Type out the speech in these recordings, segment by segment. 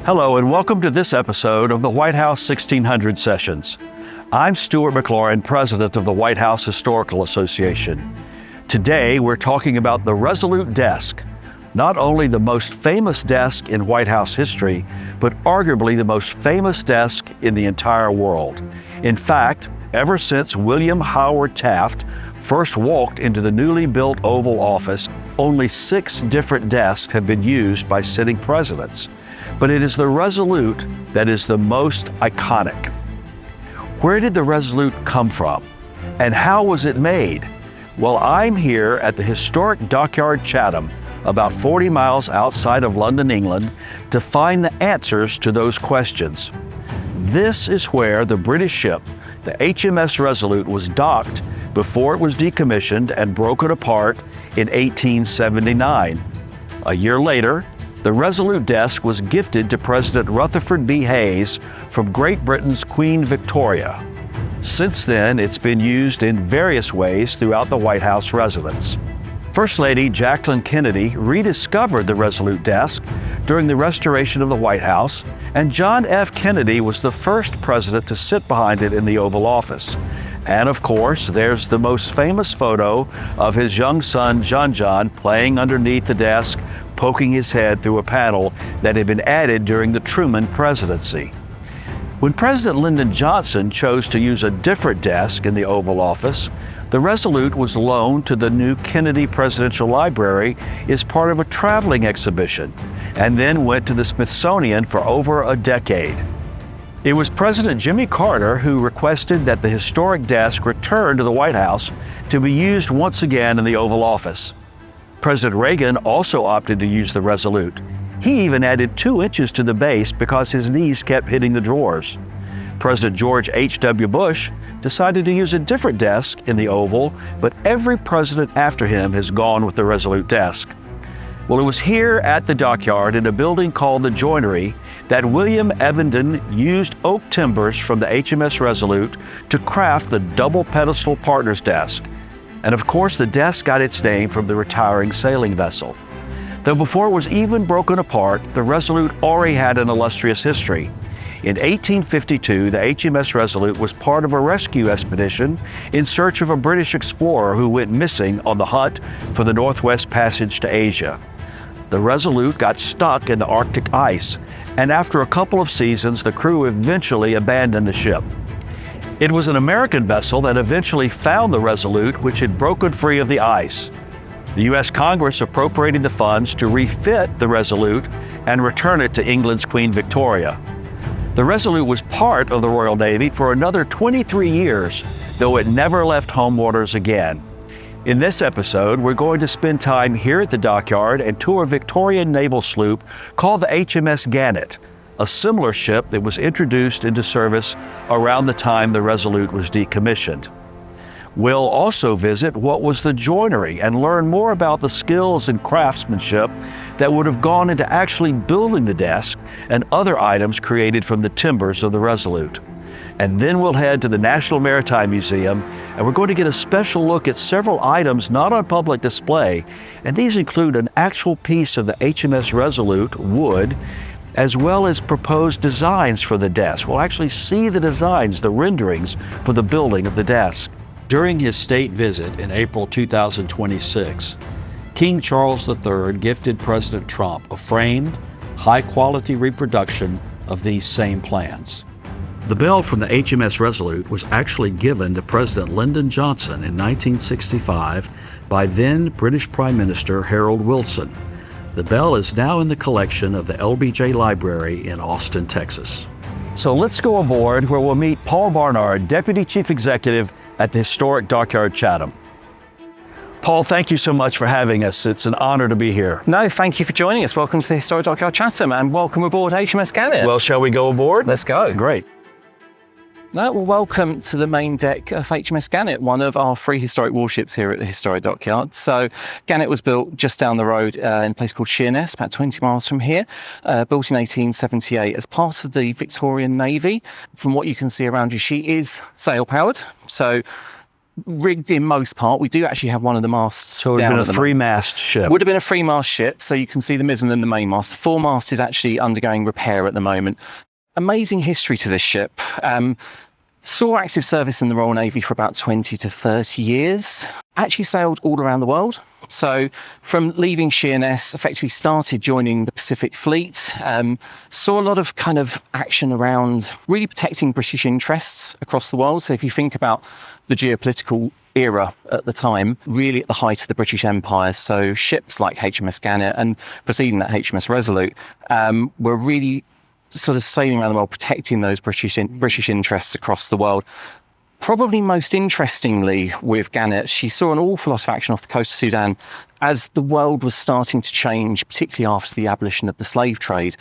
Hello and welcome to this episode of the White House 1600 Sessions. I'm Stewart McLaurin, President of the White House Historical Association. Today we're talking about the Resolute Desk, not only the most famous desk in White House history, but arguably the most famous desk in the entire world. In fact, ever since William Howard Taft first walked into the newly built Oval Office, only 6 different desks have been used by sitting presidents. But it is the Resolute that is the most iconic. Where did the Resolute come from? And how was it made? Well, I'm here at the Historic Dockyard Chatham, about 40 miles outside of London, England, to find the answers to those questions. This is where the British ship, the HMS Resolute, was docked before it was decommissioned and broken apart in 1879. A year later, the Resolute Desk was gifted to President Rutherford B from Great Britain's Queen Victoria. Since then, it's been used in various ways throughout the White House residence. First Lady Jacqueline Kennedy rediscovered the Resolute Desk during the restoration of the White House, and John F. Kennedy was the first president to sit behind it in the Oval Office. And of course, there's the most famous photo of his young son, John, playing underneath the desk, poking his head through a panel that had been added during the Truman presidency. When President Lyndon Johnson chose to use a different desk in the Oval Office, the Resolute was loaned to the new Kennedy Presidential Library as part of a traveling exhibition, and then went to the Smithsonian for over a decade. It was President Jimmy Carter who requested that the historic desk return to the White House to be used once again in the Oval Office. President Reagan also opted to use the Resolute. He even added 2 inches to the base because his knees kept hitting the drawers. President George H.W. Bush decided to use a different desk in the Oval, but every president after him has gone with the Resolute Desk. Well, it was here at the dockyard in a building called the Joinery that William Evenden used oak timbers from the HMS Resolute to craft the double pedestal partner's desk. And of course, the desk got its name from the retiring sailing vessel. Though before it was even broken apart, the Resolute already had an illustrious history. In 1852, the HMS Resolute was part of a rescue expedition in search of a British explorer who went missing on the hunt for the Northwest Passage to Asia. The Resolute got stuck in the Arctic ice, and after a couple of seasons, the crew eventually abandoned the ship. It was an American vessel that eventually found the Resolute, which had broken free of the ice. The U.S. Congress appropriated the funds to refit the Resolute and return it to England's Queen Victoria. The Resolute was part of the Royal Navy for another 23 years, though it never left home waters again. In this episode, we're going to spend time here at the dockyard and tour a Victorian naval sloop called the HMS Gannet, a similar ship that was introduced into service around the time the Resolute was decommissioned. We'll also visit what was the Joinery and learn more about the skills and craftsmanship that would have gone into actually building the desk and other items created from the timbers of the Resolute. And then we'll head to the National Maritime Museum, and we're going to get a special look at several items not on public display, and these include an actual piece of the HMS Resolute wood, as well as proposed designs for the desk. We'll actually see the designs, the renderings for the building of the desk. During his state visit in April 2026, King Charles III gifted President Trump a framed, high-quality reproduction of these same plans. The bell from the HMS Resolute was actually given to President Lyndon Johnson in 1965 by then British Prime Minister Harold Wilson. The bell is now in the collection of the LBJ Library in Austin, Texas. So let's go aboard where we'll meet Paul Barnard, Deputy Chief Executive at the Historic Dockyard Chatham. Paul, thank you so much for having us. It's an honor to be here. No, thank you for joining us. Welcome to the Historic Dockyard Chatham and welcome aboard HMS Gannet. Well, shall we go aboard? Let's go. Great. Well, welcome to the main deck of HMS Gannet, one of our 3 historic warships here at the Historic Dockyard. So Gannet was built just down the road in a place called Sheerness, about 20 miles from here, built in 1878 as part of the Victorian Navy. From what you can see around you, she is sail-powered. So rigged in most part. We do actually have one of the masts So it would down have at been a the three-mast ship. Would have been a three-mast ship, so you can see the mizzen and the mainmast. The foremast is actually undergoing repair at the moment. Amazing history to this ship. Saw active service in the Royal Navy for about 20 to 30 years. Actually sailed all around the world. So from leaving Sheerness, effectively started joining the Pacific Fleet. Saw a lot of kind of action around really protecting British interests across the world. So if you think about the geopolitical era at the time, really at the height of the British Empire. So ships like HMS Gannet and preceding that HMS Resolute were really sort of sailing around the world, protecting those British interests across the world. Probably most interestingly with Gannet, she saw an awful lot of action off the coast of Sudan as the world was starting to change, particularly after the abolition of the slave trade,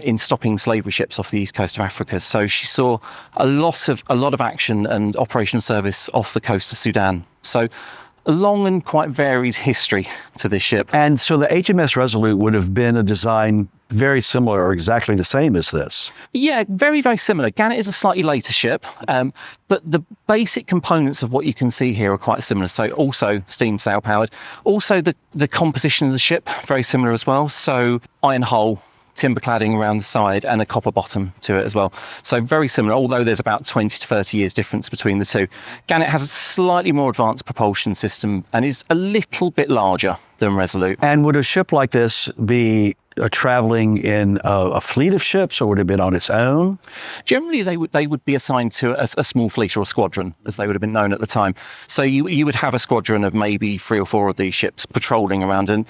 in stopping slavery ships off the east coast of Africa. So she saw a lot of action and operational service off the coast of Sudan. So a long and quite varied history to this ship. And so the HMS Resolute would have been a design very similar or exactly the same as this. Yeah, very, very similar. Gannet is a slightly later ship, but the basic components of what you can see here are quite similar. So also steam sail powered. Also the composition of the ship, very similar as well. So iron hull, timber cladding around the side and a copper bottom to it as well. So very similar, although there's about 20 to 30 years difference between the two. Gannet has a slightly more advanced propulsion system and is a little bit larger than Resolute. And would a ship like this be traveling in a fleet of ships, or would it have been on its own? Generally, they would be assigned to a small fleet or a squadron, as they would have been known at the time. So you would have a squadron of maybe 3 or 4 of these ships patrolling around. And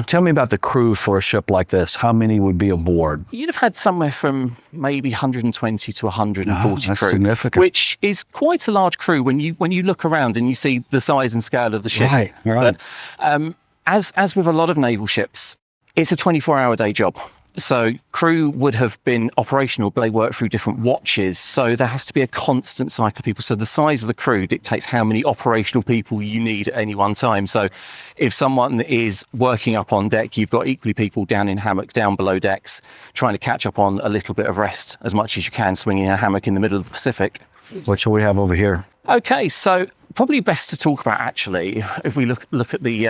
tell me about the crew for a ship like this. How many would be aboard? You'd have had somewhere from maybe 120 to 140 that's crew, significant. which is quite a large crew when you look around and you see the size and scale of the ship. Right. But as with a lot of naval ships, it's a 24-hour day job. So crew would have been operational, but they work through different watches. So there has to be a constant cycle of people. So the size of the crew dictates how many operational people you need at any one time. So if someone is working up on deck, you've got equally people down in hammocks, down below decks, trying to catch up on a little bit of rest as much as you can, swinging a hammock in the middle of the Pacific. What shall we have over here? Okay, so probably best to talk about actually, if we look at the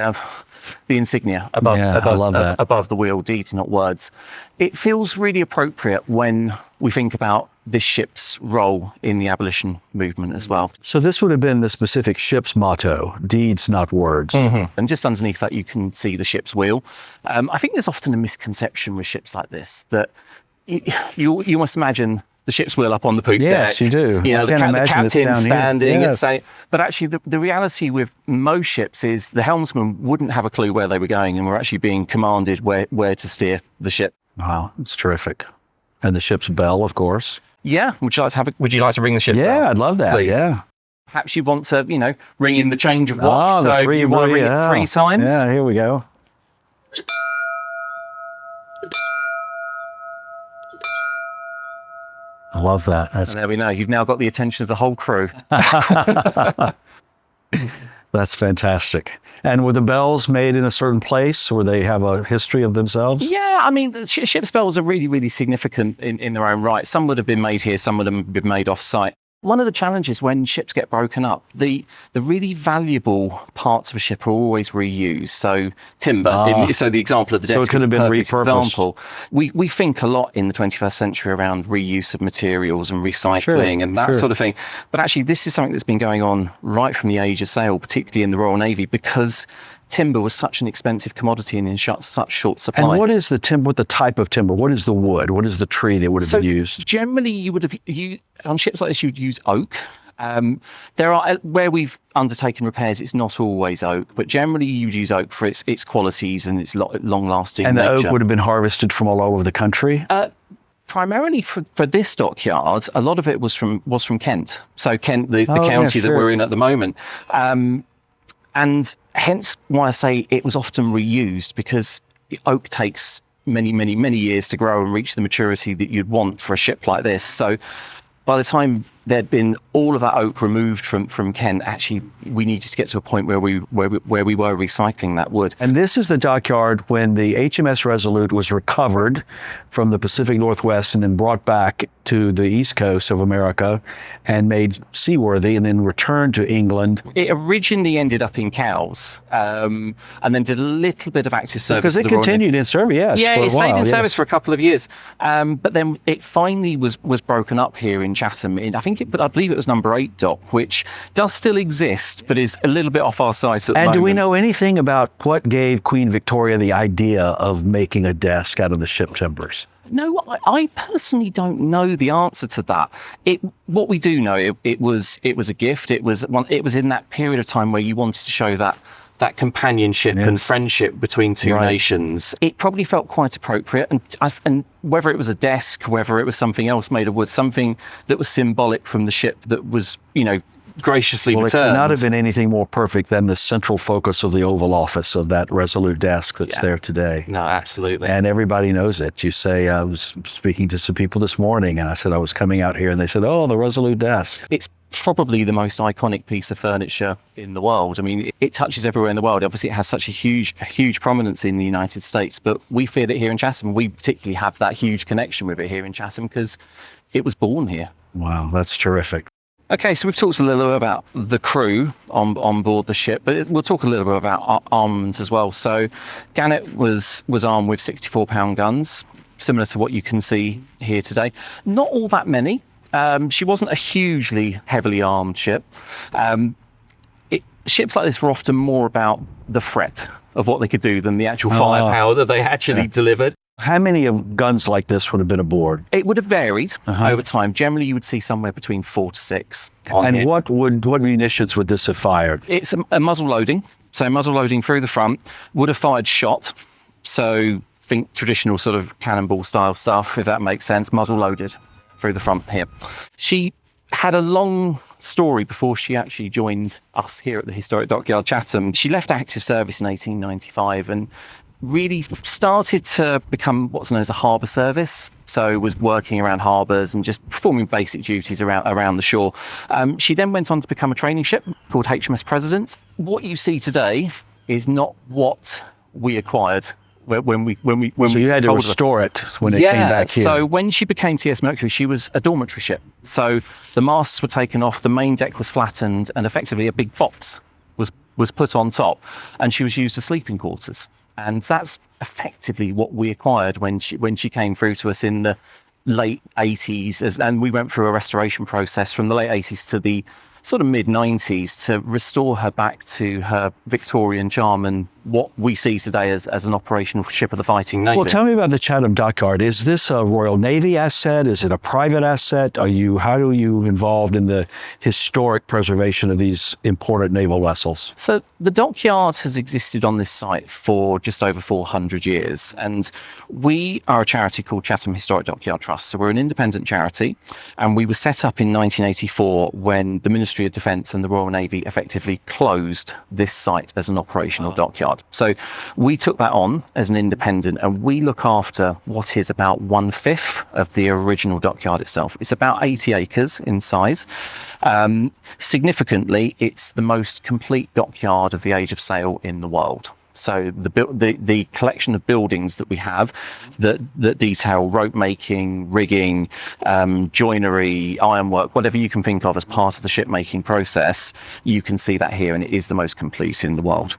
insignia above the wheel, deeds, not words. It feels really appropriate when we think about this ship's role in the abolition movement as well. So this would have been the specific ship's motto, deeds, not words. Mm-hmm. And just underneath that, you can see the ship's wheel. I think there's often a misconception with ships like this that you must imagine the ship's wheel up on the poop deck. Yes, you do. You know, the captain standing and saying. But actually, the reality with most ships is the helmsman wouldn't have a clue where they were going, and were actually being commanded where to steer the ship. Wow, it's terrific. And the ship's bell, of course. Yeah. Would you like to ring the ship's bell? Yeah, I'd love that. Please. Yeah. Perhaps you want to, ring in the change of watch. So you want to ring it 3 times. Yeah, here we go. I love that. And there we know. You've now got the attention of the whole crew. That's fantastic. And were the bells made in a certain place, or they have a history of themselves? Yeah, I mean, the ship's bells are really, really significant in their own right. Some would have been made here, some would have been made off-site. One of the challenges when ships get broken up, the really valuable parts of a ship are always reused. So timber, so the example of the desk so it could have been repurposed. Example. We think a lot in the 21st century around reuse of materials and recycling and that sort of thing. But actually, this is something that's been going on right from the age of sail, particularly in the Royal Navy, because timber was such an expensive commodity and in such short supply. And what is the timber? What the type of timber? What is the wood? What is the tree that would have been used? Generally, you would have on ships like this, you'd use oak. There are where we've undertaken repairs, it's not always oak, but generally you'd use oak for its qualities and its long-lasting nature. And the oak would have been harvested from all over the country. Primarily for this dockyard, a lot of it was from Kent. So Kent, the county that we're in at the moment. And hence why I say it was often reused, because oak takes many, many, many years to grow and reach the maturity that you'd want for a ship like this. So by the time there'd been all of that oak removed from Kent. Actually, we needed to get to a point where we were recycling that wood. And this is the dockyard when the HMS Resolute was recovered from the Pacific Northwest and then brought back to the East Coast of America and made seaworthy and then returned to England. It originally ended up in Cowes, and then did a little bit of active service. Because it continued in service, yes. Yeah, for a it stayed while, in yes. service for a couple of years. But then it finally was broken up here in Chatham. I believe it was number 8 dock, which does still exist, but is a little bit off our site at the moment. And do we know anything about what gave Queen Victoria the idea of making a desk out of the ship timbers? No, I personally don't know the answer to that. What we do know, it was a gift. It was in that period of time where you wanted to show that companionship and friendship between two nations. It probably felt quite appropriate, and whether it was a desk, whether it was something else made of wood, something that was symbolic from the ship that was, graciously returned. It could not have been anything more perfect than the central focus of the Oval Office of that Resolute desk that's there today. No, absolutely. And everybody knows it. You say, I was speaking to some people this morning, and I said I was coming out here, and they said, oh, the Resolute desk. It's probably the most iconic piece of furniture in the world. I mean, it touches everywhere in the world. Obviously, it has such a huge prominence in the United States, but we feel it here in Chatham. We particularly have that huge connection with it here in Chatham because it was born here. Wow, that's terrific. Okay, so we've talked a little bit about the crew on board the ship, but we'll talk a little bit about armaments as well. So Gannet was armed with 64-pound guns, similar to what you can see here today. Not all that many. She wasn't a hugely heavily armed ship. Ships like this were often more about the threat of what they could do than the actual firepower that they actually delivered. How many of guns like this would have been aboard? It would have varied over time. Generally, you would see somewhere between 4 to 6. And what munitions would this have fired? It's a muzzle loading. So muzzle loading through the front, would have fired shot. So think traditional sort of cannonball style stuff, if that makes sense, muzzle loaded through the front here. She had a long story before she actually joined us here at the Historic Dockyard Chatham. She left active service in 1895 and really started to become what's known as a harbour service. So was working around harbours and just performing basic duties around the shore. She then went on to become a training ship called HMS President. What you see today is not what we acquired when we So you had to restore it when it came back here. So when she became TS Mercury, she was a dormitory ship. So the masts were taken off, the main deck was flattened, and effectively a big box was put on top, and she was used as sleeping quarters. And that's effectively what we acquired when she came through to us in the late 80s. And we went through a restoration process from the late 80s to the sort of mid-90s to restore her back to her Victorian charm and what we see today as an operational ship of the fighting Navy. Well, tell me about the Chatham Dockyard. Is this a Royal Navy asset? Is it a private asset? How are you involved in the historic preservation of these important naval vessels? So the dockyard has existed on this site for just over 400 years, and we are a charity called Chatham Historic Dockyard Trust. So we're an independent charity, and we were set up in 1984 when the Ministry of Defence and the Royal Navy effectively closed this site as an operational dockyard. So we took that on as an independent, and we look after what is about 1/5 of the original dockyard itself. It's about 80 acres in size. Significantly, it's the most complete dockyard of the age of sail in the world. So the collection of buildings that we have that detail rope making, rigging, joinery, ironwork, whatever you can think of as part of the ship making process, you can see that here, and it is the most complete in the world.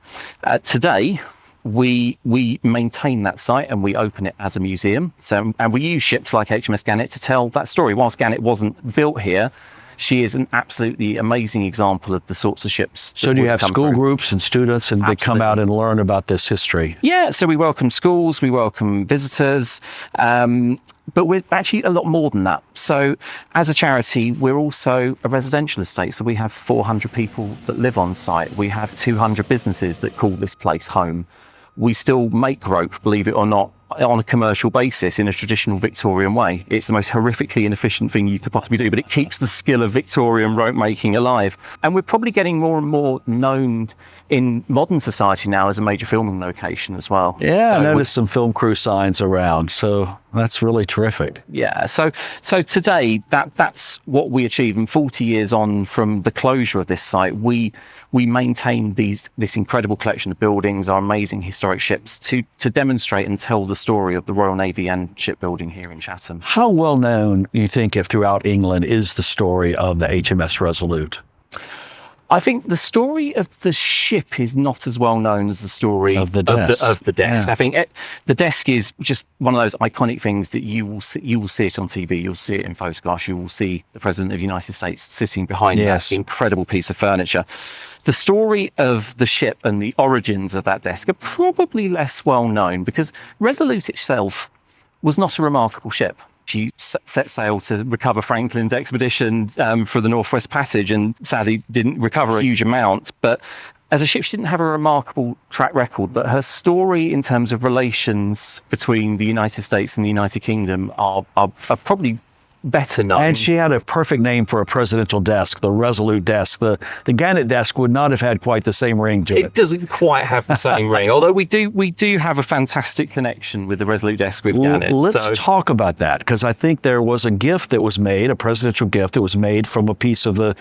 Today, we maintain that site and we open it as a museum. And we use ships like HMS Gannet to tell that story. Whilst Gannet wasn't built here, she is an absolutely amazing example of the sorts of ships. So do you have school groups and students, and they come out and learn about this history? Yeah, so we welcome schools, we welcome visitors, but we're actually a lot more than that. So as a charity, we're also a residential estate. So we have 400 people that live on site. We have 200 businesses that call this place home. We still make rope, believe it or not, on a commercial basis in a traditional Victorian way. It's the most horrifically inefficient thing you could possibly do, but it keeps the skill of Victorian rope making alive. And we're probably getting more and more known in modern society now as a major filming location as well. Yeah, I noticed some film crew signs around. So That's really terrific. Yeah, so today that's what we achieve, and 40 years on from the closure of this site, we maintain this incredible collection of buildings, our amazing historic ships, to demonstrate and tell the story of the Royal Navy and shipbuilding here in Chatham. How well known, you think, if throughout England, is the story of the HMS Resolute? I think the story of the ship is not as well known as the story of the desk. Yeah. I think the desk is just one of those iconic things that you will see it on TV, you'll see it in photographs, you will see the President of the United States sitting behind that incredible piece of furniture. The story of the ship and the origins of that desk are probably less well known, because Resolute itself was not a remarkable ship. She set sail to recover Franklin's expedition for the Northwest Passage, and sadly didn't recover a huge amount. But as a ship, she didn't have a remarkable track record. But her story in terms of relations between the United States and the United Kingdom are probably better known. And she had a perfect name for a presidential desk, the Resolute Desk. The Gannett desk would not have had quite the same ring to it. It doesn't quite have the same ring, although we do have a fantastic connection with the Resolute Desk with Gannett. Let's talk about that, because I think there was a gift that was made, a presidential gift that was made from a piece of the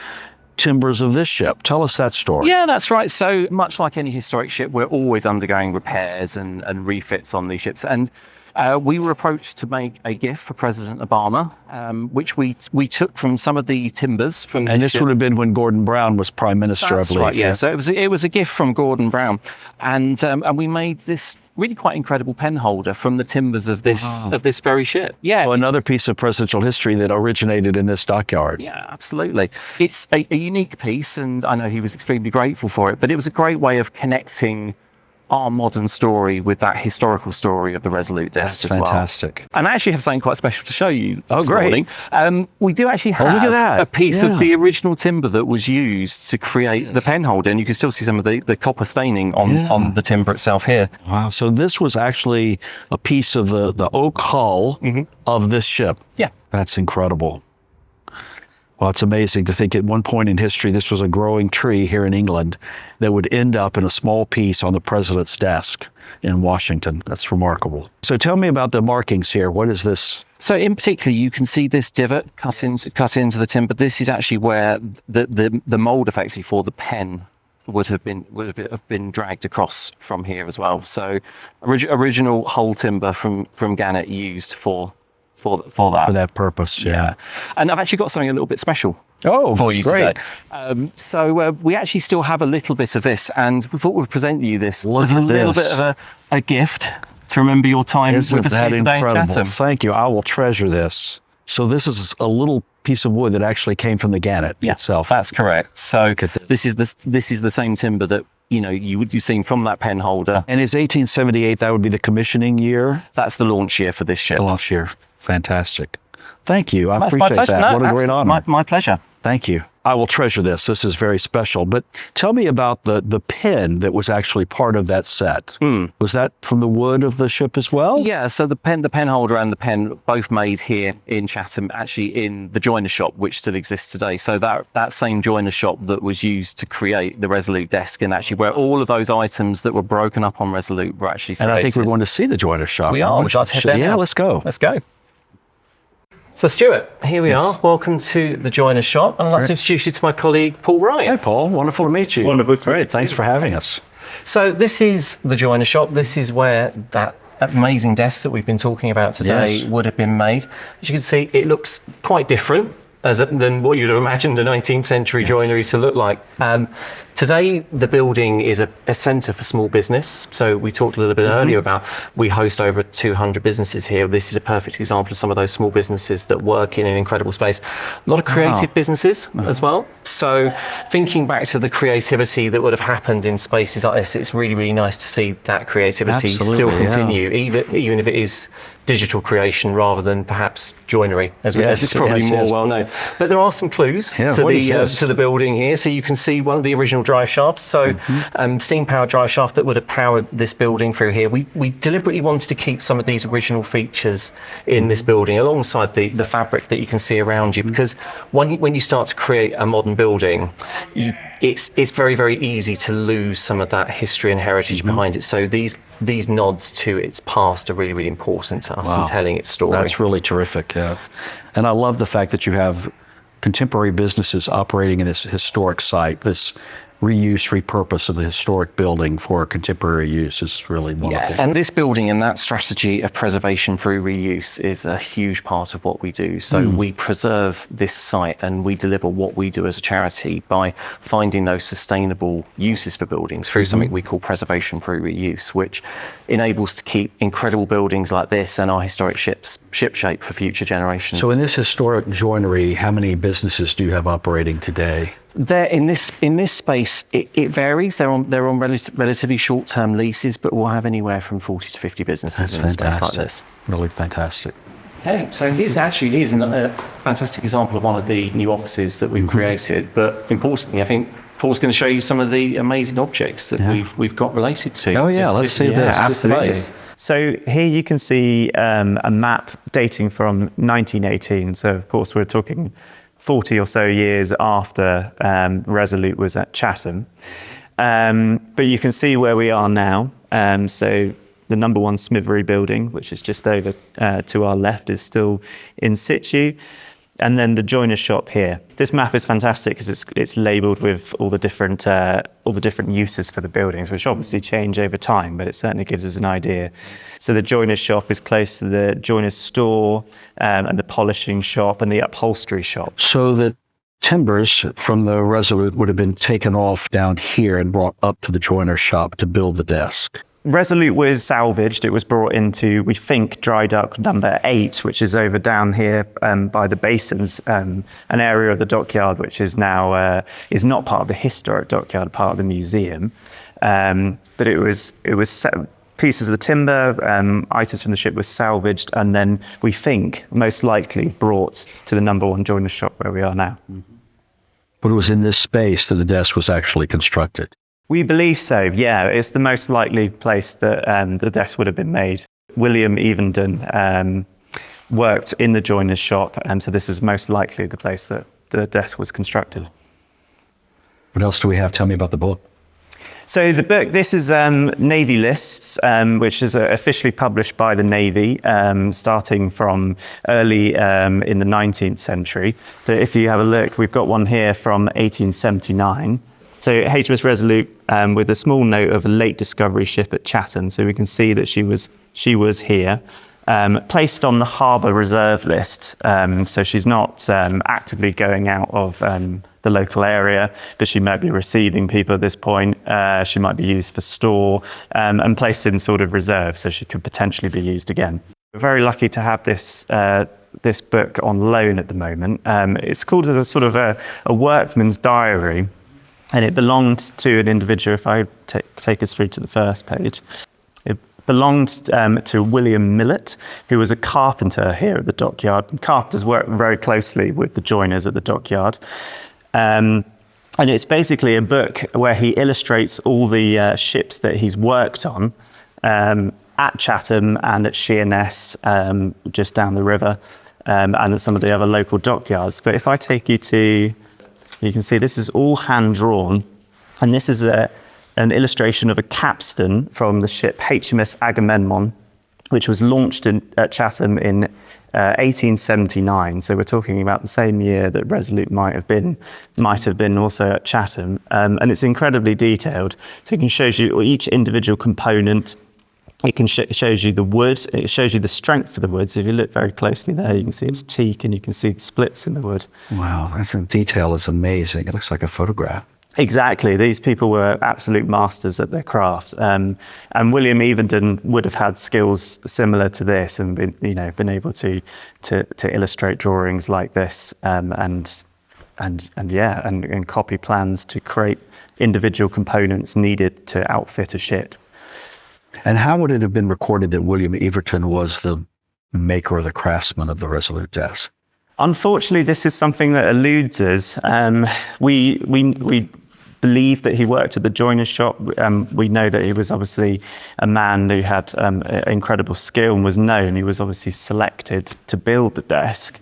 timbers of this ship. Tell us that story. Yeah, that's right. So much like any historic ship, we're always undergoing repairs and refits on these ships. And we were approached to make a gift for President Obama, which we took from some of the timbers from and this ship. Would have been when Gordon Brown was Prime Minister, That's I believe. Right, yeah. So it was a gift from Gordon Brown, and we made this really quite incredible pen holder from the timbers of this very ship. Yeah. So another piece of presidential history that originated in this dockyard. Yeah, absolutely. It's a unique piece, and I know he was extremely grateful for it, but it was a great way of connecting our modern story with that historical story of the Resolute Desk as well. That's fantastic. And I actually have something quite special to show you this great. morning. We do actually have look at that. a piece of the original timber that was used to create the pen holder, and you can still see some of the copper staining on the timber itself here. Wow, so this was actually a piece of the oak hull of this ship. Yeah. That's incredible. Well, it's amazing to think at one point in history, this was a growing tree here in England that would end up in a small piece on the president's desk in Washington. That's remarkable. So tell me about the markings here. What is this? So in particular, you can see this divot cut into the timber. This is actually where the mold effectively for the pen would have been dragged across from here as well. So original whole timber from Gannett used for that. For that purpose, yeah. And I've actually got something a little bit special for you great. today. So we actually still have a little bit of this, and we thought we'd present you this as a little bit of a gift to remember your time with us here today in Chatham. Thank you. I will treasure this. So this is a little piece of wood that actually came from the Gannett itself. That's correct. So this is the same timber that you've seen from that pen holder. And is 1878, that would be the commissioning year? That's the launch year for this ship. The launch year. Fantastic. Thank you. I That's appreciate my pleasure. that. No, what a great honor. My pleasure. Thank you. I will treasure this. This is very special. But tell me about the pen that was actually part of that set. Was that from the wood of the ship as well? Yeah, so the pen holder and the pen both made here in Chatham, actually in the joiner shop, which still exists today. So that same joiner shop that was used to create the Resolute Desk, and actually where all of those items that were broken up on Resolute were actually created. And I think we're going to see the joiner shop. We are. Would you like to head there now? Yeah, let's go. Let's go. So Stuart, here we are. Welcome to the joiner shop, and I'd like to introduce you to my colleague Paul Wright. Hey Paul, wonderful to meet you. Wonderful to meet you. Great, thanks for having us. So this is the joiner shop. This is where that amazing desk that we've been talking about today would have been made. As you can see, it looks quite different than what you'd have imagined a 19th century joinery to look like. Today, the building is a centre for small business. So we talked a little bit earlier about we host over 200 businesses here. This is a perfect example of some of those small businesses that work in an incredible space. A lot of creative businesses as well. So thinking back to the creativity that would have happened in spaces like this, it's really, really nice to see that creativity still continue, even if it is digital creation rather than perhaps joinery, as it's probably more well known. But there are some clues to the building here. So you can see one of the original drive shafts. So steam powered drive shaft that would have powered this building through here. We deliberately wanted to keep some of these original features in this building alongside the fabric that you can see around you, because when you start to create a modern building, it's very, very easy to lose some of that history and heritage behind it. So these nods to its past are really, really important to us in telling its story. That's really terrific. Yeah. And I love the fact that you have contemporary businesses operating in this historic site. This reuse, repurpose of the historic building for contemporary use is really wonderful. Yeah, and this building and that strategy of preservation through reuse is a huge part of what we do. So we preserve this site and we deliver what we do as a charity by finding those sustainable uses for buildings through something we call preservation through reuse, which enables to keep incredible buildings like this and our historic ships shipshape for future generations. So in this historic joinery, how many businesses do you have operating today? There in this space, it varies. They're on relatively short-term leases, but we'll have anywhere from 40 to 50 businesses in a space like this. Really fantastic. Okay, so here's a fantastic example of one of the new offices that we've created. But importantly, I think Paul's going to show you some of the amazing objects that we've got related to. Oh yeah, let's see this. Absolutely. So here you can see a map dating from 1918. So of course we're talking 40 or so years after Resolute was at Chatham. But you can see where we are now. So the number 1 Smithery building, which is just over to our left, is still in situ. And then the joiner's shop here. This map is fantastic because it's labelled with all the different uses for the buildings, which obviously change over time, but it certainly gives us an idea. So the joiner's shop is close to the joiner's store and the polishing shop and the upholstery shop. So the timbers from the Resolute would have been taken off down here and brought up to the joiner's shop to build the desk. Resolute was salvaged. It was brought into, we think, dry dock number 8, which is over down here by the basins, an area of the dockyard which is now is not part of the historic dockyard, part of the museum. But it was pieces of the timber, items from the ship were salvaged, and then we think most likely brought to the number 1 joiner's shop where we are now. But it was in this space that the desk was actually constructed. We believe so, yeah. It's the most likely place that the desk would have been made. William Evenden worked in the joiner's shop, so this is most likely the place that the desk was constructed. What else do we have? Tell me about the book. So the book, this is Navy Lists, which is officially published by the Navy, starting from early in the 19th century. So if you have a look, we've got one here from 1879. So HMS Resolute, with a small note of a late discovery ship at Chatham. So we can see that she was here, placed on the harbour reserve list. So she's not actively going out of the local area, but she might be receiving people at this point. She might be used for store and placed in sort of reserve, so she could potentially be used again. We're very lucky to have this book on loan at the moment. It's called as a sort of a workman's diary. And it belonged to an individual, if I take us through to the first page. It belonged to William Millett, who was a carpenter here at the dockyard. And carpenters work very closely with the joiners at the dockyard. And it's basically a book where he illustrates all the ships that he's worked on at Chatham and at Sheerness, just down the river, and at some of the other local dockyards. But if I take you to... You can see this is all hand-drawn, and this is an illustration of a capstan from the ship HMS Agamemnon, which was launched at Chatham in 1879. So we're talking about the same year that Resolute might have been also at Chatham, and it's incredibly detailed. So it shows you each individual component. It shows you the wood, it shows you the strength of the wood. So if you look very closely there, you can see it's teak and you can see the splits in the wood. Wow, that detail is amazing. It looks like a photograph. Exactly. These people were absolute masters at their craft. And William Evenden would have had skills similar to this and been able to illustrate drawings like this and copy plans to create individual components needed to outfit a ship. And how would it have been recorded that William Everton was the maker or the craftsman of the Resolute desk? Unfortunately, this is something that eludes us. We believe that he worked at the joiner's shop. We know that he was obviously a man who had incredible skill and was known. He was obviously selected to build the desk.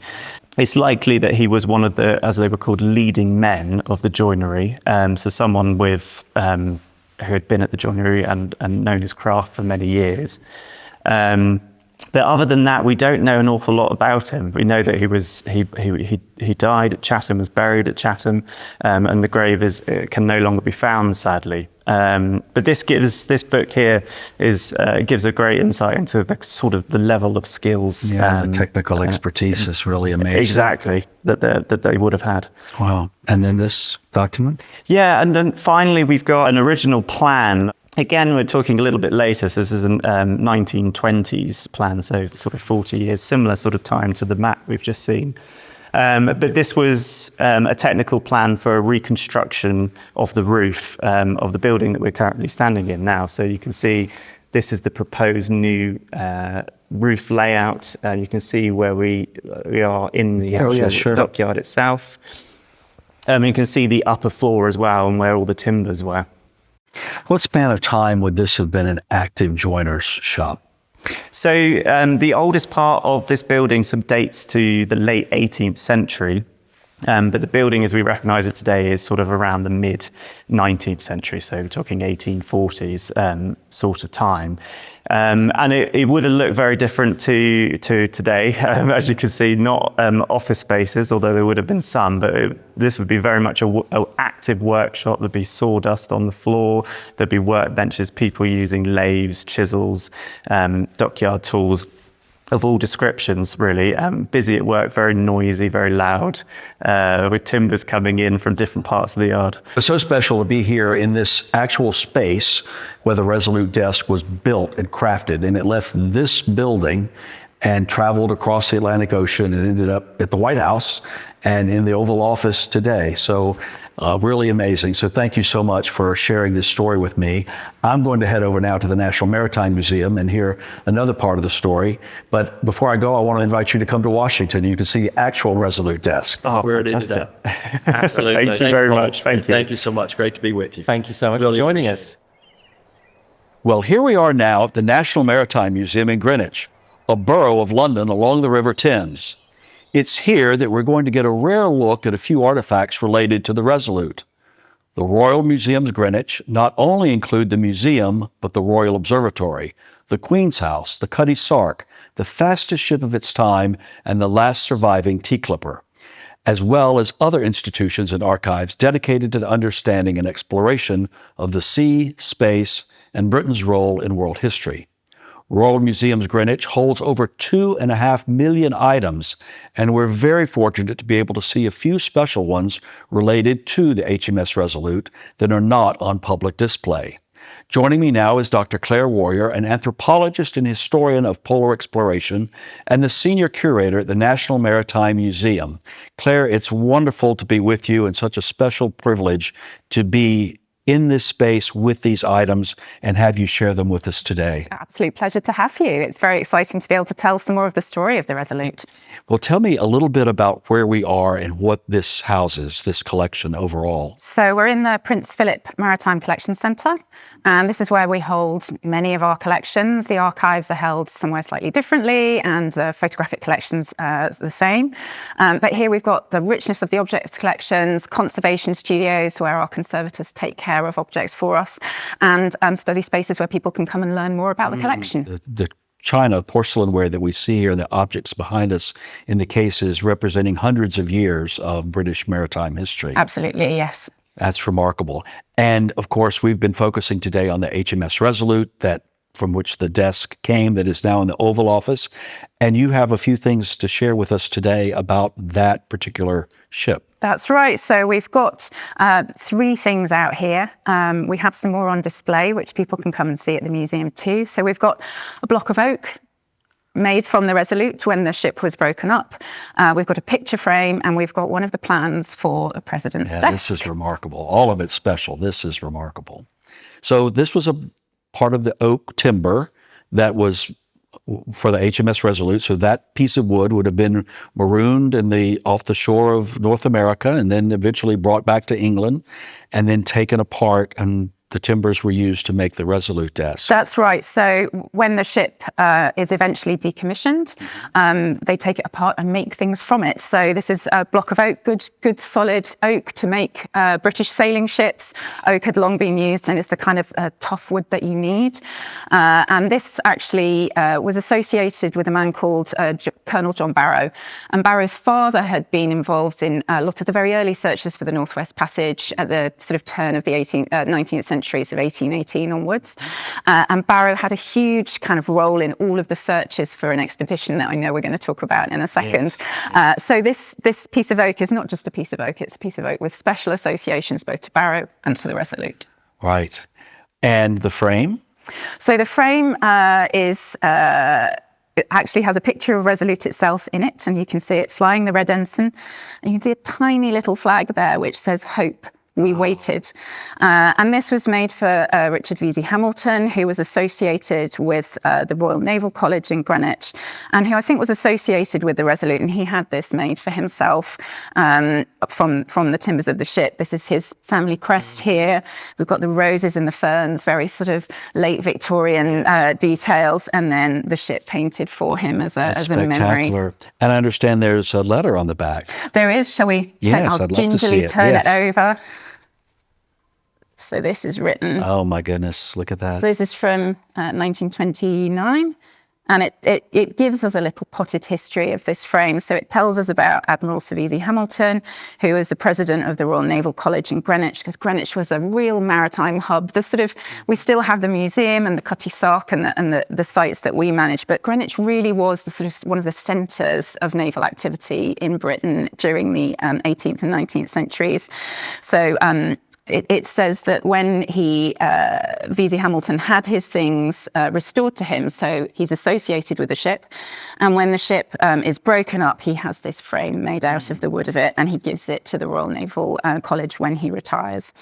It's likely that he was one of the, as they were called, leading men of the joinery. So someone with who had been at the joinery and known his craft for many years. But other than that, we don't know an awful lot about him. We know that he died at Chatham, was buried at Chatham, and the grave can no longer be found, sadly. But this book here gives a great insight into the sort of the level of skills. Yeah, the technical expertise is really amazing. Exactly, that they would have had. Wow. And then this document? Yeah, and then finally we've got an original plan. Again, we're talking a little bit later, so this is a 1920s plan, so sort of 40 years, similar sort of time to the map we've just seen. But this was a technical plan for a reconstruction of the roof of the building that we're currently standing in now. So you can see this is the proposed new roof layout. You can see where we are in the actual dockyard itself. You can see the upper floor as well and where all the timbers were. What span of time would this have been an active joiner's shop? So the oldest part of this building dates to the late 18th century, but the building as we recognise it today is sort of around the mid-19th century, so we're talking 1840s sort of time. And it would have looked very different to today. As you can see, not office spaces, although there would have been some, but this would be very much an active workshop. There'd be sawdust on the floor, there'd be workbenches, people using lathes, chisels, dockyard tools of all descriptions, really. Busy at work, very noisy, very loud, with timbers coming in from different parts of the yard. It's so special to be here in this actual space where the Resolute Desk was built and crafted, and it left this building and traveled across the Atlantic Ocean and ended up at the White House and in the Oval Office today. So really amazing. So thank you so much for sharing this story with me. I'm going to head over now to the National Maritime Museum and hear another part of the story. But before I go, I want to invite you to come to Washington. You can see the actual Resolute Desk. Oh, where it fantastic. ended up. Absolutely. Thank you very much. Thank you. Thank you so much. Great to be with you. Thank you so much for joining us. Well, here we are now at the National Maritime Museum in Greenwich, a borough of London along the River Thames. It's here that we're going to get a rare look at a few artifacts related to the Resolute. The Royal Museums Greenwich not only include the museum, but the Royal Observatory, the Queen's House, the Cutty Sark, the fastest ship of its time, and the last surviving tea clipper, as well as other institutions and archives dedicated to the understanding and exploration of the sea, space, and Britain's role in world history. Royal Museums Greenwich holds over 2.5 million items, and we're very fortunate to be able to see a few special ones related to the HMS Resolute that are not on public display. Joining me now is Dr. Claire Warrior, an anthropologist and historian of polar exploration, and the senior curator at the National Maritime Museum. Claire, it's wonderful to be with you and such a special privilege to be in this space with these items and have you share them with us today. It's an absolute pleasure to have you. It's very exciting to be able to tell some more of the story of the Resolute. Well, tell me a little bit about where we are and what this houses, this collection overall. So we're in the Prince Philip Maritime Collection Centre, and this is where we hold many of our collections. The archives are held somewhere slightly differently, and the photographic collections are the same. But here we've got the richness of the objects collections, conservation studios where our conservators take care of objects for us, and study spaces where people can come and learn more about the collection. The China porcelainware that we see here, the objects behind us in the cases representing hundreds of years of British maritime history. Absolutely, yes. That's remarkable. And of course, we've been focusing today on the HMS Resolute, from which the desk came, that is now in the Oval Office. And you have a few things to share with us today about that particular ship. That's right. So we've got 3 things out here. We have some more on display, which people can come and see at the museum too. So we've got a block of oak made from the Resolute when the ship was broken up. We've got a picture frame, and we've got one of the plans for the President's desk. This is remarkable. All of it's special. This is remarkable. So this was a part of the oak timber that was for the HMS Resolute. So that piece of wood would have been marooned off the shore of North America and then eventually brought back to England and then taken apart and the timbers were used to make the Resolute Desk. That's right. So when the ship is eventually decommissioned, they take it apart and make things from it. So this is a block of oak, good solid oak to make British sailing ships. Oak had long been used, and it's the kind of tough wood that you need. And this actually was associated with a man called Colonel John Barrow. And Barrow's father had been involved in a lot of the very early searches for the Northwest Passage at the sort of turn of the 19th century. So 1818 onwards. And Barrow had a huge kind of role in all of the searches for an expedition that I know we're going to talk about in a second. Yes. So this piece of oak is not just a piece of oak, it's a piece of oak with special associations both to Barrow and to the Resolute. Right. And the frame? So the frame it actually has a picture of Resolute itself in it, and you can see it flying the red ensign. And you can see a tiny little flag there which says Hope. We waited. And this was made for Richard Vesey Hamilton, who was associated with the Royal Naval College in Greenwich, and who I think was associated with the Resolute. And he had this made for himself from the timbers of the ship. This is his family crest here. We've got the roses and the ferns, very sort of late Victorian details, and then the ship painted for him as a memory. And I understand there's a letter on the back. There is. Shall we? Yes, I'll I'd love to see gingerly it. turn Yes. it over. So this is written. Oh my goodness, look at that. So this is from 1929, and it gives us a little potted history of this frame. So it tells us about Admiral Sir Vesey Hamilton, who was the president of the Royal Naval College in Greenwich, because Greenwich was a real maritime hub. We still have the museum and the Cutty Sark and the sites that we manage, but Greenwich really was the sort of one of the centres of naval activity in Britain during the 18th and 19th centuries. So it says that when Vesey Hamilton had his things restored to him, so he's associated with the ship, and when the ship is broken up, he has this frame made out of the wood of it, and he gives it to the Royal Naval College when he retires.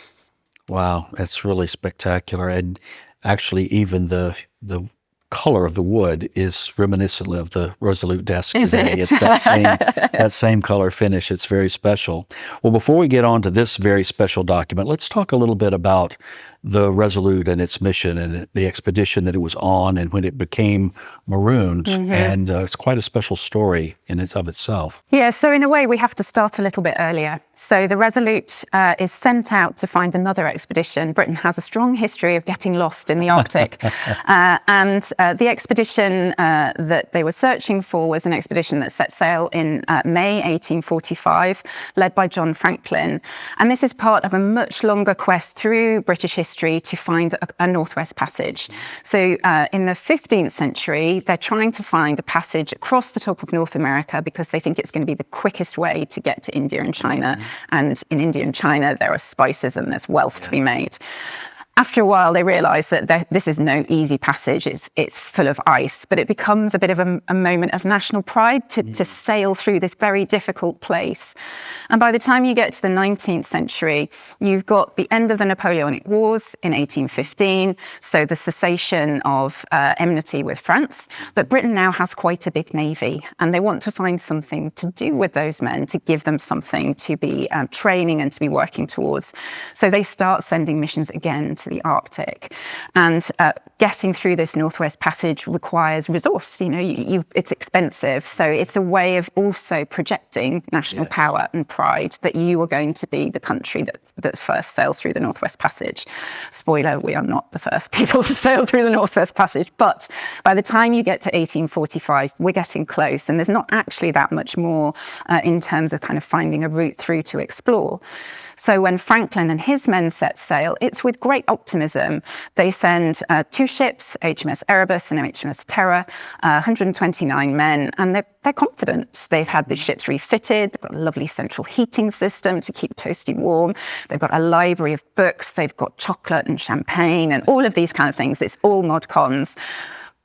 Wow, that's really spectacular. And actually, even the color of the wood is reminiscent of the Resolute Desk today. It's that same color finish. It's very special. Well, before we get on to this very special document, let's talk a little bit about the Resolute and its mission and the expedition that it was on and when it became marooned. And it's quite a special story in and of itself. Yeah, so in a way, we have to start a little bit earlier. So the Resolute is sent out to find another expedition. Britain has a strong history of getting lost in the Arctic. And the expedition that they were searching for was an expedition that set sail in May 1845, led by John Franklin. And this is part of a much longer quest through British history to find a Northwest Passage. So in the 15th century, they're trying to find a passage across the top of North America because they think it's going to be the quickest way to get to India and China. And in India and China, there are spices and there's wealth to be made. After a while, they realise that this is no easy passage. It's full of ice, but it becomes a bit of a moment of national pride to sail through this very difficult place. And by the time you get to the 19th century, you've got the end of the Napoleonic Wars in 1815, so the cessation of enmity with France. But Britain now has quite a big navy, and they want to find something to do with those men, to give them something to be training and to be working towards. So they start sending missions again to the Arctic, and getting through this Northwest Passage requires resource. It's expensive, so it's a way of also projecting national power and pride that you are going to be the country that first sails through the Northwest Passage. Spoiler: we are not the first people to sail through the Northwest Passage, but by the time you get to 1845, we're getting close, and there's not actually that much more in terms of kind of finding a route through to explore. So when Franklin and his men set sail, it's with great optimism. They send 2 ships, HMS Erebus and HMS Terror, 129 men, and they're confident. They've had the ships refitted, they've got a lovely central heating system to keep Toasty warm, they've got a library of books, they've got chocolate and champagne and all of these kind of things. It's all mod cons.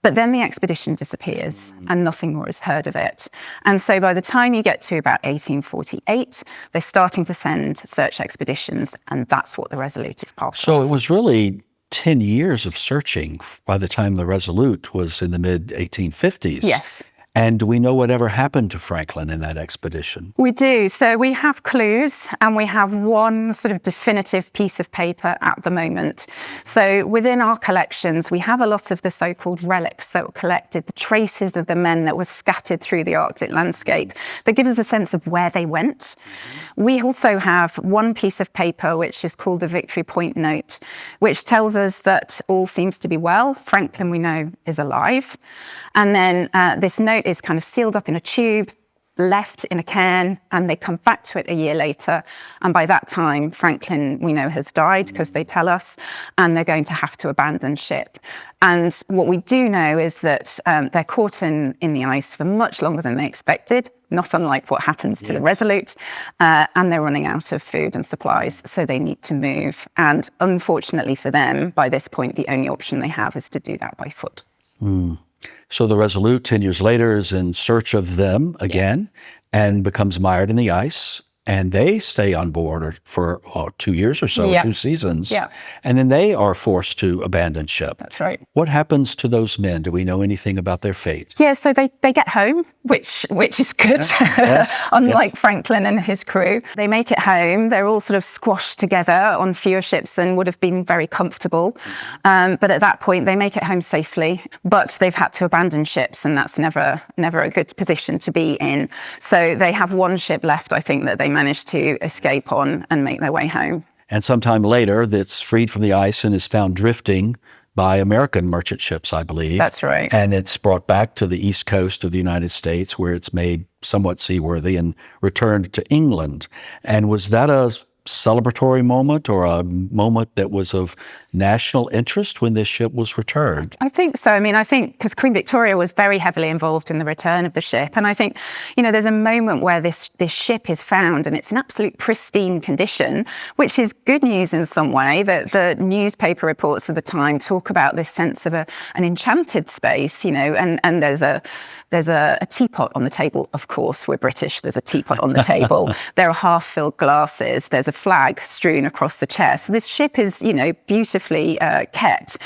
But then the expedition disappears and nothing more is heard of it. And so by the time you get to about 1848, they're starting to send search expeditions, and that's what the Resolute is part of. So it was really 10 years of searching by the time the Resolute was in the mid-1850s. Yes. And do we know whatever happened to Franklin in that expedition? We do. So we have clues, and we have one sort of definitive piece of paper at the moment. So within our collections, we have a lot of the so-called relics that were collected, the traces of the men that were scattered through the Arctic landscape, that give us a sense of where they went. We also have one piece of paper, which is called the Victory Point Note, which tells us that all seems to be well. Franklin, we know, is alive. And then this note is kind of sealed up in a tube, left in a cairn, and they come back to it a year later. And by that time, Franklin, we know, has died, because they tell us, and they're going to have to abandon ship. And what we do know is that they're caught in the ice for much longer than they expected, not unlike what happens to the Resolute, and they're running out of food and supplies, so they need to move. And unfortunately for them, by this point, the only option they have is to do that by foot. So the Resolute, 10 years later, is in search of them again and becomes mired in the ice. And they stay on board for 2 years or so, 2 seasons. And then they are forced to abandon ship. That's right. What happens to those men? Do we know anything about their fate? Yeah, so they get home, which is good, unlike Franklin and his crew. They make it home. They're all sort of squashed together on fewer ships than would have been very comfortable. But at that point, they make it home safely. But they've had to abandon ships, and that's never a good position to be in. So they have one ship left, I think, that they managed to escape on and make their way home. And sometime later, that's freed from the ice and is found drifting by American merchant ships, I believe. That's right. And it's brought back to the east coast of the United States, where it's made somewhat seaworthy and returned to England. And was that a celebratory moment, or a moment that was of national interest when this ship was returned? I think so. I mean, I think because Queen Victoria was very heavily involved in the return of the ship. And I think, there's a moment where this ship is found and it's in absolute pristine condition, which is good news in some way. That the newspaper reports of the time talk about this sense of an enchanted space, and there's a teapot on the table. Of course, we're British. There's a teapot on the table. There are half-filled glasses. There's a flag strewn across the chair. So this ship is, beautifully kept.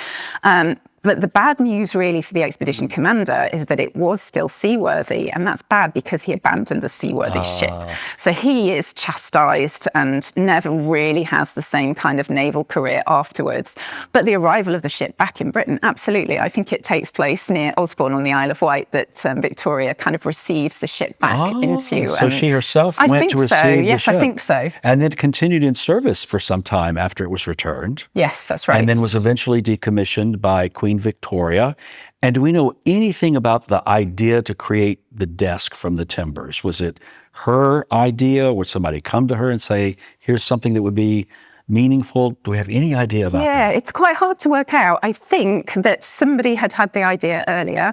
But the bad news really for the expedition commander is that it was still seaworthy, and that's bad because he abandoned a seaworthy ship. So he is chastised and never really has the same kind of naval career afterwards. But the arrival of the ship back in Britain, absolutely. I think it takes place near Osborne on the Isle of Wight that Victoria kind of receives the ship back into. So she herself went to receive the ship. Yes, I think so. And then continued in service for some time after it was returned. Yes, that's right. And then was eventually decommissioned by Queen Victoria. And do we know anything about the idea to create the desk from the timbers? Was it her idea? Would somebody come to her and say, here's something that would be meaningful? Do we have any idea about that? Yeah, it's quite hard to work out. I think that somebody had the idea earlier,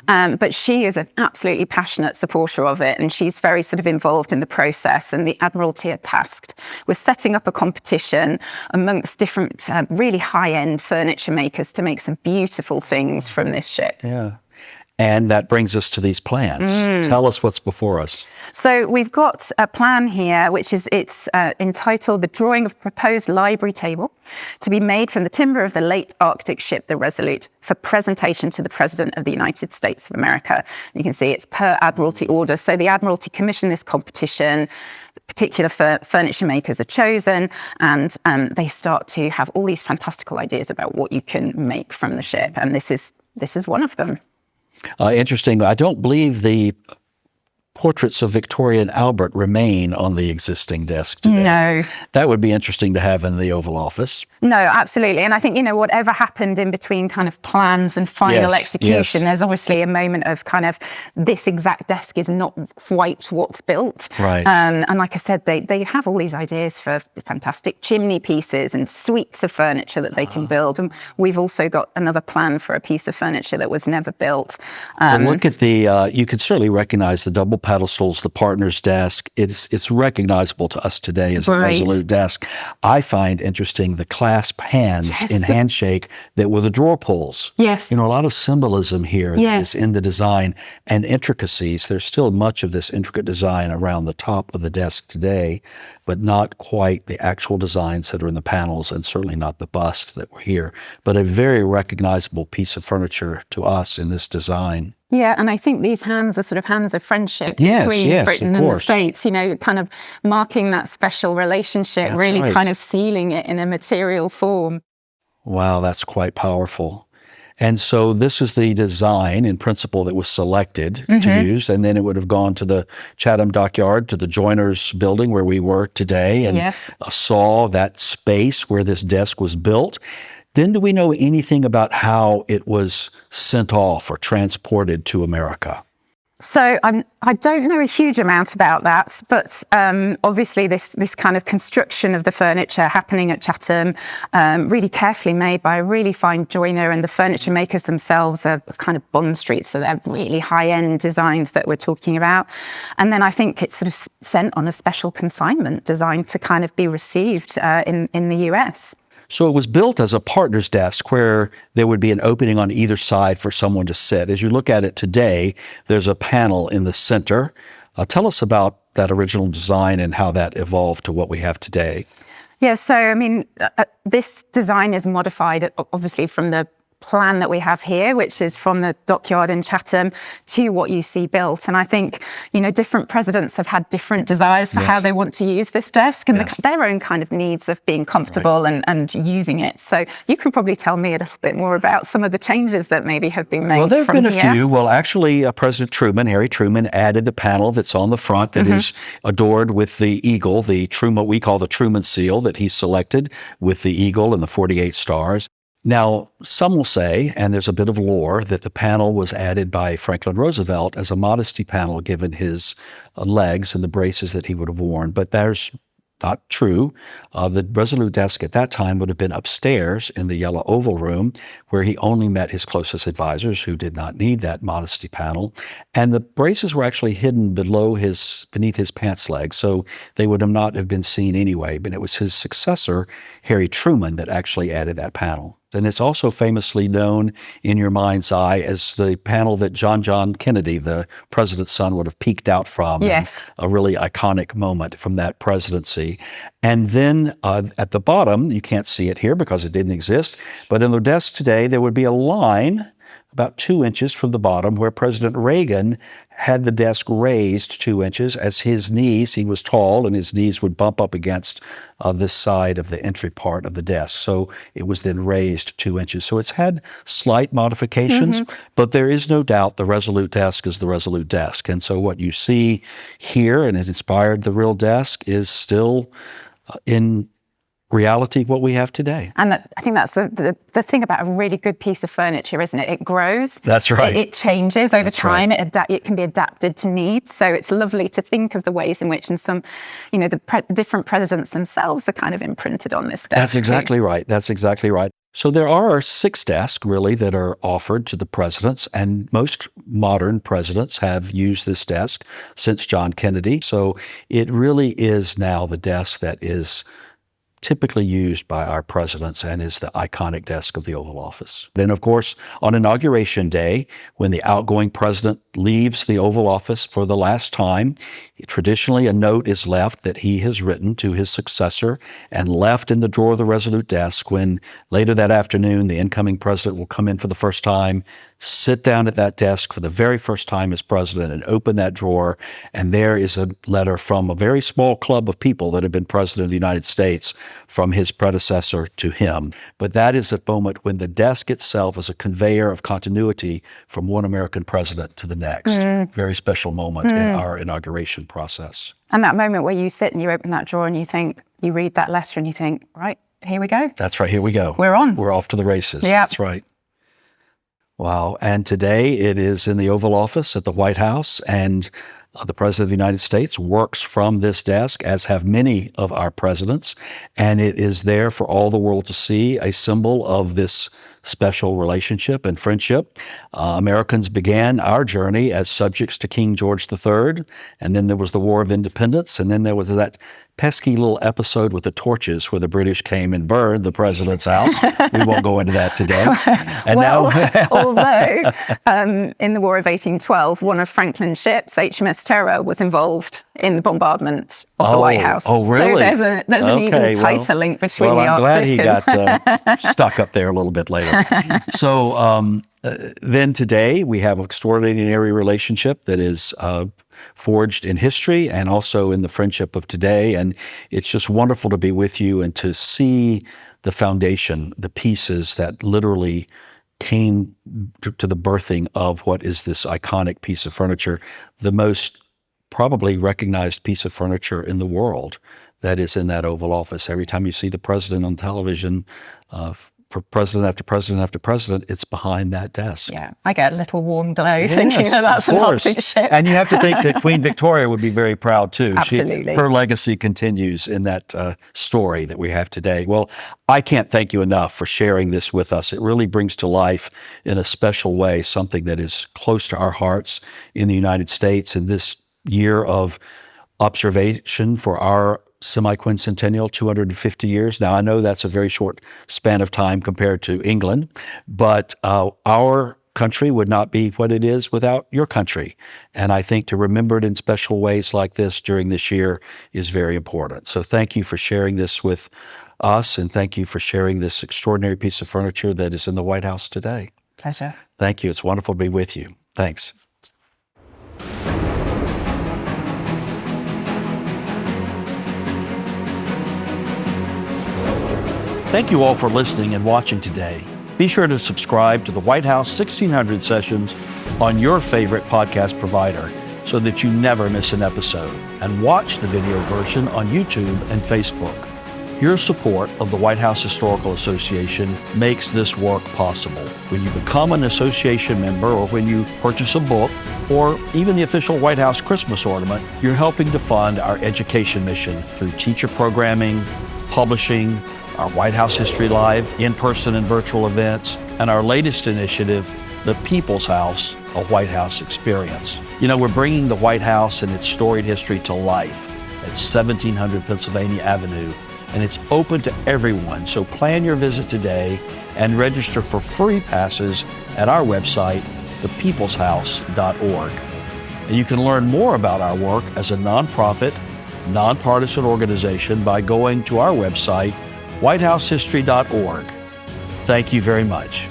but she is an absolutely passionate supporter of it, and she's very sort of involved in the process. And the Admiralty are tasked with setting up a competition amongst different really high-end furniture makers to make some beautiful things from this ship. Yeah. And that brings us to these plans. Tell us what's before us. So we've got a plan here, which is entitled The Drawing of Proposed Library Table to be made from the timber of the late Arctic ship, the Resolute, for presentation to the President of the United States of America. You can see it's per Admiralty order. So the Admiralty commissioned this competition. Particular furniture makers are chosen, and they start to have all these fantastical ideas about what you can make from the ship. And this is one of them. Interesting. I don't believe the portraits of Victoria and Albert remain on the existing desk today. No. That would be interesting to have in the Oval Office. No, absolutely. And I think, whatever happened in between kind of plans and final execution, there's obviously a moment of kind of this exact desk is not quite what's built. Right. And like I said, they have all these ideas for fantastic chimney pieces and suites of furniture that they can build. And we've also got another plan for a piece of furniture that was never built. And look at the, you could certainly recognize the double pedestals, the partner's desk. It's recognizable to us today as a Resolute desk. I find interesting the clasp hands in handshake that were the drawer pulls. Yes. A lot of symbolism here is in the design and intricacies. There's still much of this intricate design around the top of the desk today, but not quite the actual designs that are in the panels, and certainly not the busts that were here, but a very recognizable piece of furniture to us in this design. Yeah, and I think these hands are sort of hands of friendship Yes, between yes, Britain of and the course. States, kind of marking that special relationship, That's really right. kind of sealing it in a material form. Wow, that's quite powerful. And so this is the design in principle that was selected to use, and then it would have gone to the Chatham Dockyard, to the joiners building where we were today, and Yes. saw that space where this desk was built. Then do we know anything about how it was sent off or transported to America? So I don't know a huge amount about that, but obviously this kind of construction of the furniture happening at Chatham, really carefully made by a really fine joiner, and the furniture makers themselves are kind of Bond Street, so they're really high-end designs that we're talking about. And then I think it's sort of sent on a special consignment designed to kind of be received in the US. So it was built as a partner's desk where there would be an opening on either side for someone to sit. As you look at it today, there's a panel in the center. Tell us about that original design and how that evolved to what we have today. Yeah, so I mean, this design is modified obviously from the plan that we have here, which is from the dockyard in Chatham to what you see built. And I think, different presidents have had different desires for how they want to use this desk and their own kind of needs of being comfortable and using it. So you can probably tell me a little bit more about some of the changes that maybe have been made. Well, there have been a here. few. Well, actually, President Truman, Harry Truman, added the panel that's on the front that is adored with the eagle, the Truman, we call the Truman seal that he selected with the eagle and the 48 stars. Now, some will say, and there's a bit of lore, that the panel was added by Franklin Roosevelt as a modesty panel given his legs and the braces that he would have worn. But there's not true. The Resolute desk at that time would have been upstairs in the yellow oval room where he only met his closest advisors who did not need that modesty panel. And the braces were actually hidden beneath his pants leg, so they would have not have been seen anyway. But it was his successor, Harry Truman, that actually added that panel. And it's also famously known in your mind's eye as the panel that John Kennedy, the president's son, would have peeked out from. Yes. A really iconic moment from that presidency. And then at the bottom, you can't see it here because it didn't exist, but in the desk today, there would be a line about 2 inches from the bottom where President Reagan had the desk raised 2 inches as his knees, he was tall, and his knees would bump up against this side of the entry part of the desk. So it was then raised 2 inches. So it's had slight modifications, but there is no doubt the Resolute desk is the Resolute desk. And so what you see here and has inspired the real desk is still in reality what we have today. And I think that's the thing about a really good piece of furniture, isn't it? It grows. That's right. It changes over That's time. right. It can be adapted to needs. So it's lovely to think of the ways in which, and some, the different presidents themselves are kind of imprinted on this desk. That's exactly right. That's exactly right. So there are 6 desks really that are offered to the presidents, and most modern presidents have used this desk since John Kennedy. So it really is now the desk that is typically used by our presidents and is the iconic desk of the Oval Office. Then, of course, on Inauguration Day, when the outgoing president leaves the Oval Office for the last time, traditionally a note is left that he has written to his successor and left in the drawer of the Resolute desk when later that afternoon the incoming president will come in for the first time, sit down at that desk for the very first time as president and open that drawer, and there is a letter from a very small club of people that have been president of the United States from his predecessor to him. But that is a moment when the desk itself is a conveyor of continuity from one American president to the next. Very special moment in our inauguration process. And that moment where you sit and you open that drawer and you read that letter and you think, right, here we go. That's right, here we go. We're on. We're off to the races. Yeah. That's right. Wow. And today it is in the Oval Office at the White House, and the President of the United States works from this desk, as have many of our presidents, and it is there for all the world to see, a symbol of this special relationship and friendship. Americans began our journey as subjects to King George III, and then there was the War of Independence, and then there was that pesky little episode with the torches where the British came and burned the president's house. We won't go into that today. And although in the War of 1812, one of Franklin's ships, HMS Terror, was involved in the bombardment of the White House. Oh, really? So there's an even tighter link between the I'm Arctic. glad he got stuck up there a little bit later. So then today we have an extraordinary relationship that is forged in history and also in the friendship of today. And it's just wonderful to be with you and to see the foundation, the pieces that literally came to the birthing of what is this iconic piece of furniture, the most probably recognized piece of furniture in the world that is in that Oval Office. Every time you see the president on television, for president after president after president, it's behind that desk. Yeah, I get a little warm glow thinking that that's an Arctic ship. And you have to think that Queen Victoria would be very proud too. Absolutely. Her legacy continues in that story that we have today. Well, I can't thank you enough for sharing this with us. It really brings to life in a special way something that is close to our hearts in the United States in this year of observation for our semi-quincentennial, 250 years. Now, I know that's a very short span of time compared to England, but our country would not be what it is without your country. And I think to remember it in special ways like this during this year is very important. So thank you for sharing this with us, and thank you for sharing this extraordinary piece of furniture that is in the White House today. Pleasure. Thank you. It's wonderful to be with you. Thanks. Thank you all for listening and watching today. Be sure to subscribe to the White House 1600 Sessions on your favorite podcast provider so that you never miss an episode, and watch the video version on YouTube and Facebook. Your support of the White House Historical Association makes this work possible. When you become an association member, or when you purchase a book, or even the official White House Christmas ornament, you're helping to fund our education mission through teacher programming, publishing, our White House History Live, in-person and virtual events, and our latest initiative, the People's House, a White House experience. You know, we're bringing the White House and its storied history to life at 1700 Pennsylvania Avenue, and it's open to everyone. So plan your visit today and register for free passes at our website, thepeopleshouse.org. And you can learn more about our work as a nonprofit, nonpartisan organization by going to our website, whitehousehistory.org. Thank you very much.